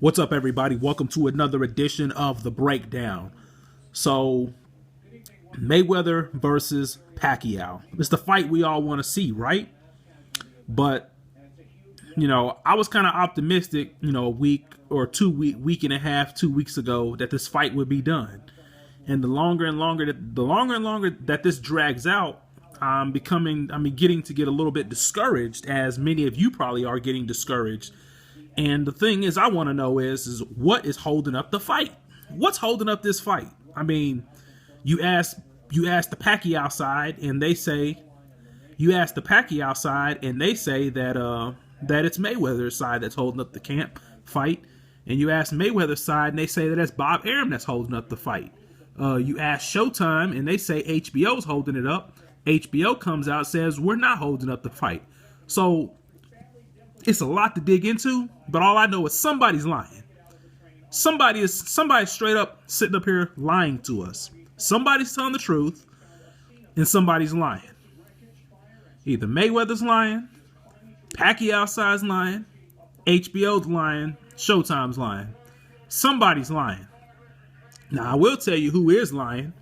What's up, everybody? Welcome to another edition of The Breakdown. So, Mayweather versus Pacquiao. It's the fight we all want to see, right? But, I was kind of optimistic, a week or week and a half, 2 weeks ago that this fight would be done. And the longer and longer that this drags out, I'm getting to get a little bit discouraged, as many of you probably are getting discouraged. And the thing is, I want to know is what is holding up the fight? What's holding up this fight? I mean, you ask the Pacquiao side, and they say that it's Mayweather's side that's holding up the camp fight, and you ask Mayweather's side, and they say that it's Bob Arum that's holding up the fight. You ask Showtime, and they say HBO's holding it up. HBO comes out, says we're not holding up the fight. So it's a lot to dig into, but all I know is somebody's lying. Somebody straight up sitting up here lying to us. Somebody's telling the truth, and somebody's lying. Either Mayweather's lying, Pacquiao side's lying, HBO's lying, Showtime's lying. Somebody's lying. Now I will tell you who is lying,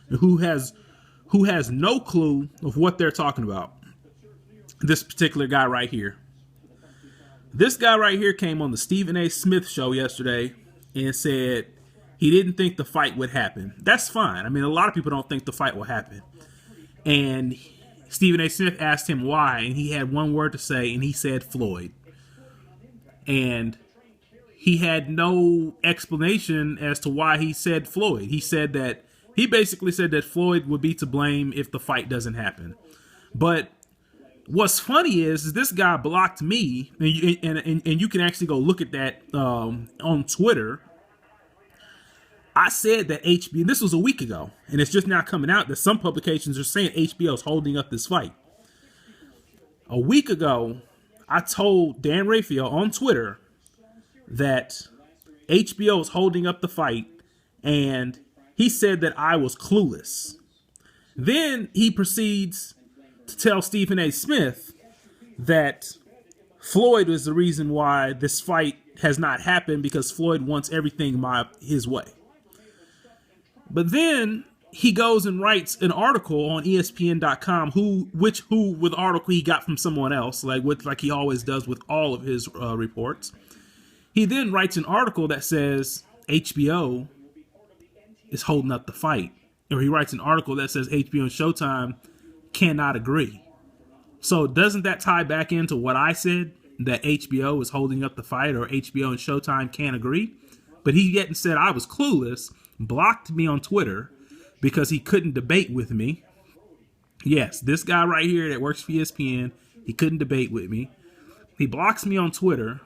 and who has no clue of what they're talking about. This particular guy right here. This guy right here came on the Stephen A. Smith show yesterday and said he didn't think the fight would happen. That's fine. I mean, a lot of people don't think the fight will happen. And Stephen A. Smith asked him why, and he had one word to say, and he said Floyd. And he had no explanation as to why he said Floyd. He basically said that Floyd would be to blame if the fight doesn't happen. But what's funny is this guy blocked me, and you can actually go look at that on Twitter. I said that HBO, this was a week ago, and it's just now coming out that some publications are saying HBO's holding up this fight. A week ago, I told Dan Raphael on Twitter that HBO is holding up the fight, and he said that I was clueless. Then he proceeds to tell Stephen A. Smith that Floyd was the reason why this fight has not happened, because Floyd wants everything his way. But then he goes and writes an article on ESPN.com, with article he got from someone else, like he always does with all of his reports. He then writes an article that says HBO is holding up the fight, or he writes an article that says HBO and Showtime cannot agree. So doesn't that tie back into what I said, that HBO is holding up the fight, or HBO and Showtime can't agree? But he yet and said I was clueless, blocked me on Twitter because he couldn't debate with me. Yes, this guy right here that works for ESPN, he couldn't debate with me. He blocks me on Twitter,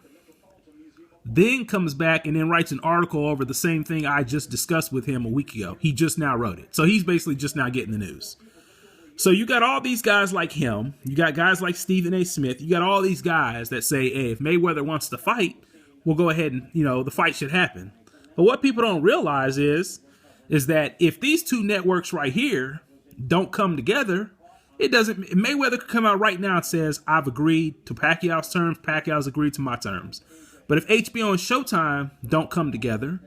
then comes back and then writes an article over the same thing I just discussed with him a week ago. He just now wrote it. So he's basically just now getting the news. So you got all these guys like him. You got guys like Stephen A. Smith. You got all these guys that say, hey, if Mayweather wants to fight, we'll go ahead and, the fight should happen. But what people don't realize is that if these two networks right here don't come together, Mayweather could come out right now and says, I've agreed to Pacquiao's terms, Pacquiao's agreed to my terms. But if HBO and Showtime don't come together,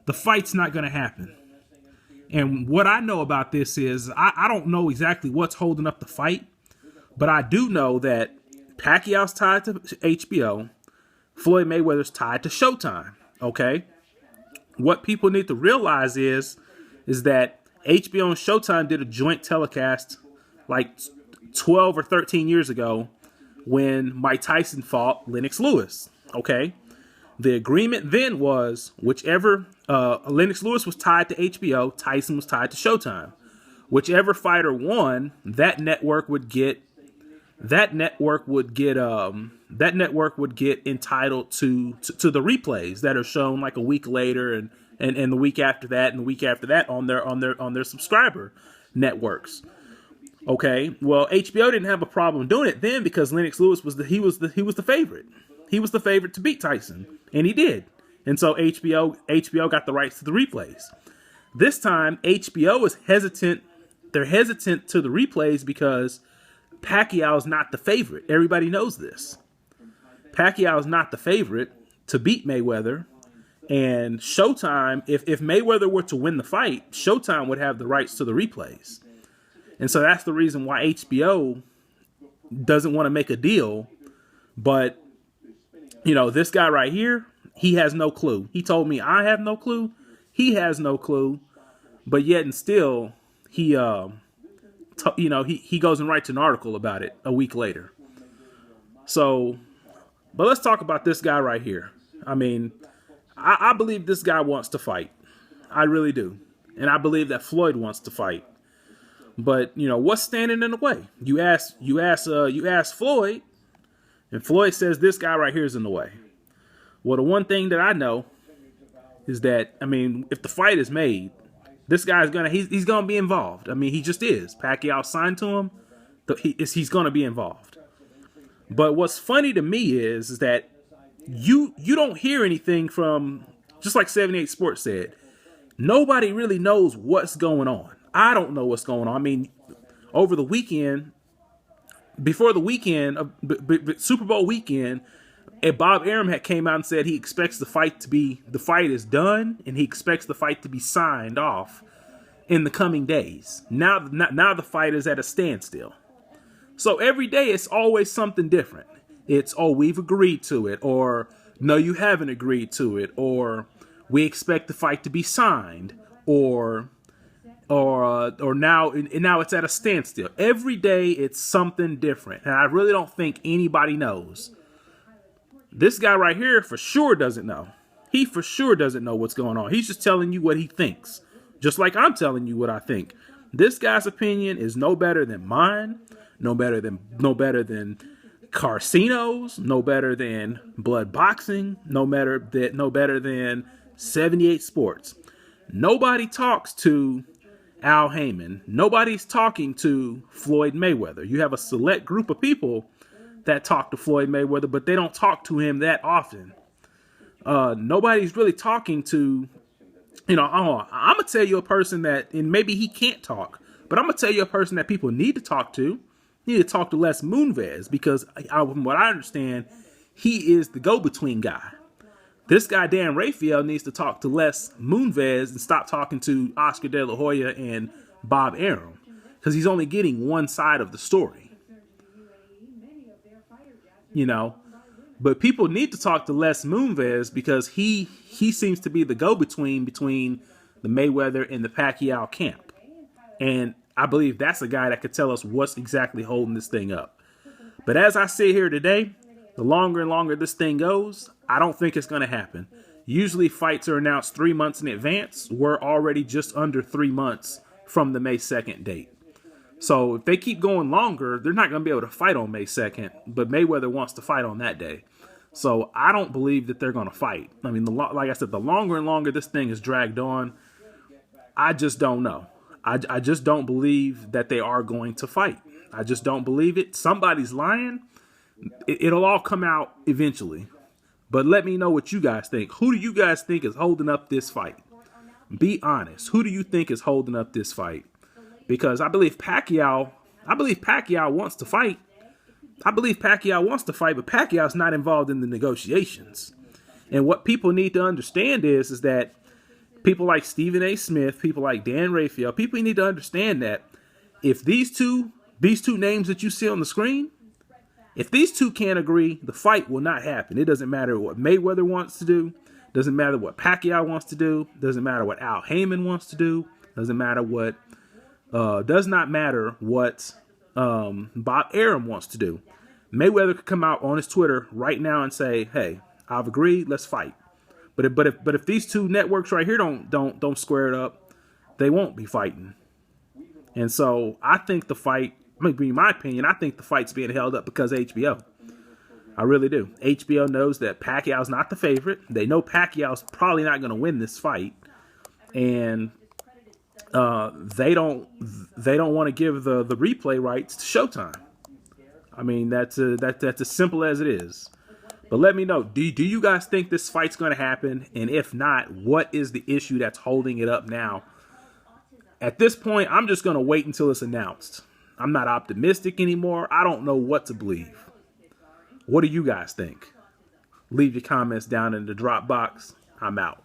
the fight's not going to happen. And what I know about this is I don't know exactly what's holding up the fight, but I do know that Pacquiao's tied to HBO, Floyd Mayweather's tied to Showtime, okay? What people need to realize is that HBO and Showtime did a joint telecast like 12 or 13 years ago when Mike Tyson fought Lennox Lewis, okay? The agreement then was whichever Lennox Lewis was tied to HBO, Tyson was tied to Showtime. Whichever fighter won, that network would get entitled to the replays that are shown like a week later and the week after that and the week after that on their subscriber networks. Okay, well HBO didn't have a problem doing it then because Lennox Lewis was the favorite. He was the favorite to beat Tyson, and he did. And so HBO got the rights to the replays. This time HBO is hesitant. They're hesitant to the replays because Pacquiao is not the favorite. Everybody knows this. Pacquiao is not the favorite. to beat Mayweather. And Showtime, if Mayweather were to win the fight, Showtime would have the rights to the replays. And so that's the reason why HBO doesn't want to make a deal. But, this guy right here, he has no clue. He told me I have no clue. He has no clue. But yet and still, he goes and writes an article about it a week later. So, but let's talk about this guy right here. I mean, I believe this guy wants to fight. I really do. And I believe that Floyd wants to fight. But, what's standing in the way? You ask Floyd, and Floyd says this guy right here is in the way. Well, the one thing that I know is that, if the fight is made, this guy's he's going to be involved. He just is. Pacquiao signed to him. He's going to be involved. But what's funny to me is that you don't hear anything from, just like 78 Sports said, nobody really knows what's going on. I don't know what's going on. Over the weekend, before the weekend, Super Bowl weekend, Bob Arum had came out and said he expects the fight is done, and he expects the fight to be signed off in the coming days. Now the fight is at a standstill. So every day it's always something different. It's, oh, we've agreed to it, or no, you haven't agreed to it, or we expect the fight to be signed, or now it's at a standstill. Every day it's something different, and I really don't think anybody knows. This guy right here for sure doesn't know. He for sure doesn't know what's going on. He's just telling you what he thinks, just like I'm telling you what I think. This guy's opinion is no better than mine, no better than Carcino's, no better than Blood Boxing, no better than 78 Sports. Nobody talks to Al Heyman. Nobody's talking to Floyd Mayweather. You have a select group of people that talk to Floyd Mayweather, but they don't talk to him that often. Nobody's really talking to, I'm going to tell you a person that, and maybe he can't talk, but I'm going to tell you a person that people need to talk to. Need to talk to Les Moonves, because from what I understand, he is the go-between guy. This guy, Dan Rafael, needs to talk to Les Moonves and stop talking to Oscar De La Hoya and Bob Arum, because he's only getting one side of the story. But people need to talk to Les Moonves, because he seems to be the go-between between the Mayweather and the Pacquiao camp. And I believe that's a guy that could tell us what's exactly holding this thing up. But as I sit here today, the longer and longer this thing goes, I don't think it's going to happen. Usually fights are announced 3 months in advance. We're already just under 3 months from the May 2nd date. So if they keep going longer, they're not going to be able to fight on May 2nd, but Mayweather wants to fight on that day. So I don't believe that they're going to fight. Like I said, the longer and longer this thing is dragged on, I just don't know. I just don't believe that they are going to fight. I just don't believe it. Somebody's lying. It'll all come out eventually. But let me know what you guys think. Who do you guys think is holding up this fight? Be honest. Who do you think is holding up this fight? Because I believe Pacquiao wants to fight. I believe Pacquiao wants to fight, but Pacquiao's not involved in the negotiations. And what people need to understand is that people like Stephen A. Smith, people like Dan Rafael, people need to understand that if these two names that you see on the screen, if these two can't agree, the fight will not happen. It doesn't matter what Mayweather wants to do. Doesn't matter what Pacquiao wants to do. Doesn't matter what Al Heyman wants to do. Does not matter what Bob Arum wants to do. Mayweather could come out on his Twitter right now and say, "Hey, I've agreed. Let's fight." But if these two networks right here don't square it up, they won't be fighting. And so I think the fight, in my opinion, I think the fight's being held up because of HBO. I really do. HBO knows that Pacquiao's not the favorite. They know Pacquiao's probably not going to win this fight, and they don't want to give the replay rights to Showtime. That's as simple as it is. But let me know, do you guys think this fight's going to happen? And if not, what is the issue that's holding it up now? At this point, I'm just going to wait until it's announced. I'm not optimistic anymore. I don't know what to believe. What do you guys think? Leave your comments down in the drop box. I'm out.